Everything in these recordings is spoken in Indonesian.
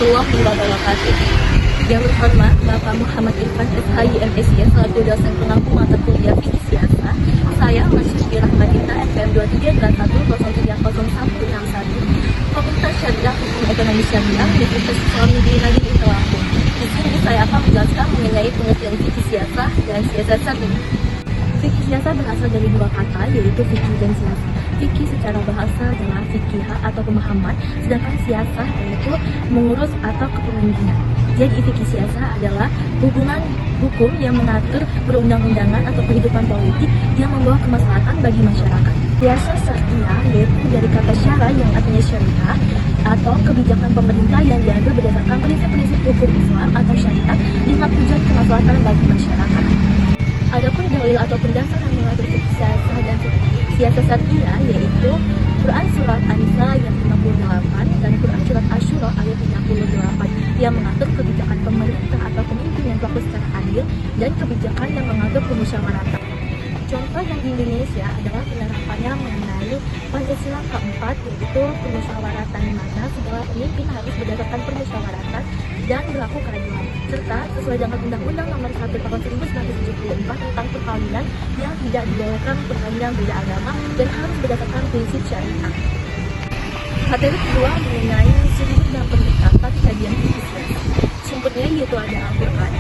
warahmatullahi wabarakatuh. Yang terhormat Bapak Muhammad Irfan SHY MSy selaku dosen pengampu mata kuliah Fikih Siasah. Saya Masyarakat Rahmadita FM 2321300161 Fakultas Syariah Hukum Ekonomi Syariah Universitas Islam Negeri Nadine Interlaku. Di sini saya akan menjelaskan mengenai pengertian fikih siasah dan siasat. Fikih siasah berasal dari dua kata, yaitu fikih dan siasah. Fikih secara bahasa adalah fikih atau pemahaman, sedangkan siasah yaitu mengurus atau kepemimpinan. Jadi fikih siasah adalah hubungan hukum yang mengatur perundang-undangan atau kehidupan politik yang membawa kemaslahatan bagi masyarakat. Siasah syariah yaitu dari kata syara yang artinya syariah atau kebijakan pemerintah yang diambil berdasarkan prinsip-prinsip hukum Islam atau syariat dengan tujuan kemaslahatan bagi masyarakat. Adapun dalil atau dasar yang mengatur fikih siasah dan siasah syariah yaitu Quran Surat An-Nisa ayat 58 dan Quran Surat Asy-Syura ayat 38 yang mengatur kebijakan pemerintah atau pemimpin yang berlaku secara adil dan kebijakan yang mengatur permusyawaratan. Contoh yang di Indonesia adalah penerapannya mengenai Pancasila keempat, yaitu permusyawaratan, di mana segala pemimpin harus berdasarkan permusyawaratan dan berlaku keadilan, serta sesuai dengan Undang-Undang Nomor 1 Tahun 1974 tentang perkawinan yang tidak dibolehkan perkawinan beda agama dan harus berdasarkan prinsip syariah. Materi kedua mengenai sumber dan pendekatan kajian fikih siasah. Sumbernya yaitu ada Al-Quran,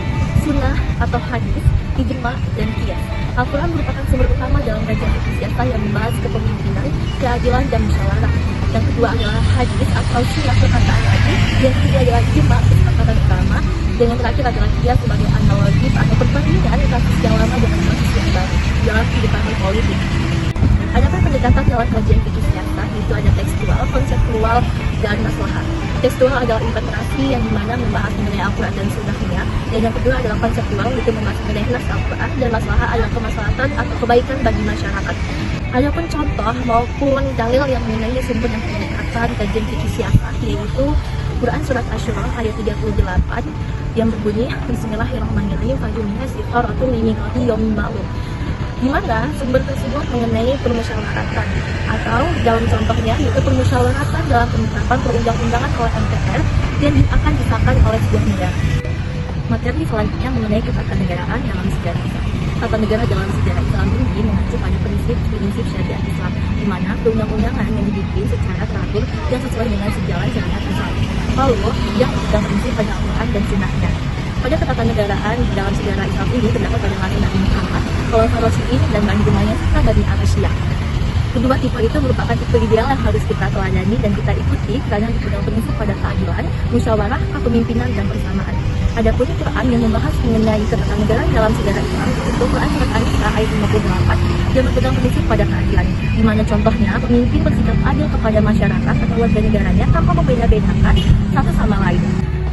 Sunnah atau hadis, ijma, dan qiyas. Al-Quran merupakan sumber utama dalam kajian fikih siasah yang membahas kepemimpinan, keadilan, dan musyawarah. Yang kedua adalah hadis atau sunnah perkataan Nabi. Yang ketiga adalah ijma, kesepakatan utama. Dan yang terakhir adalah qiyas sebagai analogis atau perbandingan kasus yang lama dengan kasus yang baru dalam kehidupan politik. Adapun pendekatan dalam kajian fikih siasah itu ada tekstual, konseptual, dan maslahah. Tekstual adalah interpretasi yang dimana membahas mengenai Al-Quran dan Sunnahnya, dan yang kedua adalah konseptual, itu membahas mengenai nas Al-Quran, dan maslahah adalah kemaslahatan atau kebaikan bagi masyarakat. Adapun contoh maupun dalil yang mengenai sumber dan pendekatan kajian fikih siasah yaitu Quran Surat Asy-Syura ayat 38 yang berbunyi Bismillahirrahmanirrahim fajumiha siqaratun limiqati yaumin ma'lum, di mana sumber tersebut mengenai permusyawaratan atau dalam contohnya yaitu permusyawaratan dalam penetapan perundang-undangan oleh MPR dan akan disahkan oleh sebuah negara. Materi selanjutnya mengenai ketatanegaraan dalam sejarah Islam. Tata negara dalam sejarah Islam ini mengacu pada prinsip syariat Islam, di mana perundang-undangan yang dibikin secara teratur dan sesuai dengan sejalan syariat Islam. Lalu yang pegang prinsip pada Al-Quran dan Sunnahnya. Pada ketatanegaraan dalam sejarah Islam ini terdapat pada Nabi Muhammad, Khalifah Rasyidin, dan Bani Umayyah serta Bani Abbasiyah. Kedua tipe itu merupakan tipe ideal yang harus kita teladani dan kita ikuti karena dipegang prinsip pada keadilan, musyawarah, kepemimpinan, dan persamaan. Adapun Quran yang membahas mengenai ketatanegaraan dalam sejarah Islam itu Quran Surat An-Nisa ayat 58 yang berpegang prinsip pada keadilan, di mana contohnya pemimpin bersikap adil kepada masyarakat atau warga negaranya tanpa membeda-bedakan satu sama lain.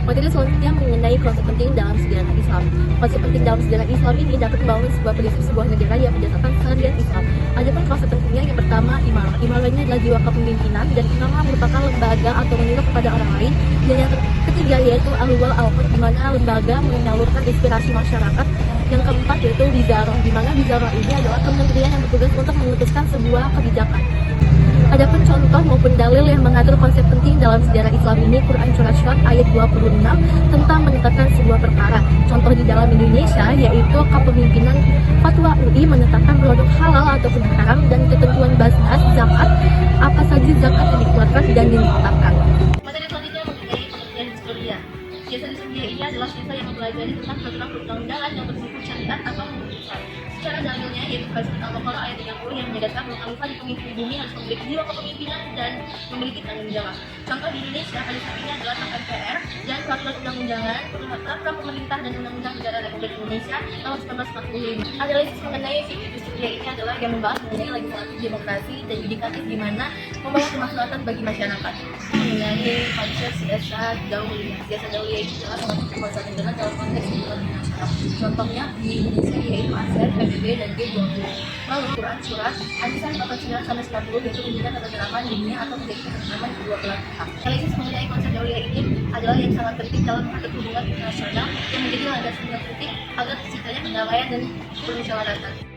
Materi selanjutnya mengenai konsep penting dalam sejarah Islam. Konsep penting dalam sejarah Islam ini dapat membangun sebuah prinsip sebuah negara yang berdasarkan syariat Islam. Adapun konsep pentingnya yang pertama imarah. Imarah ini adalah jiwa kepemimpinan dan imarah merupakan lembaga atau menurut kepada orang lain. Dan yang ketiga yaitu al-wal al-qud, di mana lembaga menyalurkan inspirasi masyarakat. Yang keempat yaitu wizarah, di mana wizarah ini adalah kementerian yang bertugas untuk memutuskan sebuah kebijakan. Adapun contoh maupun dalil yang mengatur konsep penting dalam sejarah Islam ini Quran Surat Syu'ara ayat 26 tentang menetapkan sebuah perkara. Contoh di dalam Indonesia yaitu kepemimpinan Fatwa UI menetapkan produk halal ataupun haram dan ketentuan basnas zakat, apa saja zakat yang dikeluarkan dan ditetapkan. Materi selanjutnya mengenai pengertian historia. Siasat historia ini adalah siasat yang mempelajari tentang peraturan perundang-undangan yang bersifat syariat atau hukum Islam. Secara dalilnya yaitu Surat Al-Baqarah ayat 30 yang menyatakan bahwa khalifah di pemimpin bumi harus memiliki jiwa kepemimpinan dan memiliki tanggung jawab. Contoh di Indonesia, khalifah ini adalah MPR dan peraturan undang-undangan, peraturan pemerintah dan undang-undang negara Republik Indonesia tahun 1945. Analisis mengenai fikih historia ini adalah yang membahas mengenai legislatif demokrasi dan yudikatif di mana membawa kemaslahatan bagi masyarakat. Mengenai konsep siasat dauliyah. Siasat dauliyah itu adalah mengatur kekuasaan negara dalam konteks hubungan dengan masyarakat. Contohnya di Indonesia yaitu ASEAN, PBB, dan G20. Lalu Quran Surat An-Nisa 49-90 yaitu menjaga ketentraman dunia atau menjadi ketentraman kedua belah pihak. Analisis mengenai konsep dauliyah ini adalah yang sangat penting dalam mengatur hubungan internasional yang menjadi landasan yang penting agar terciptanya pendamaian dan permusyawaratan.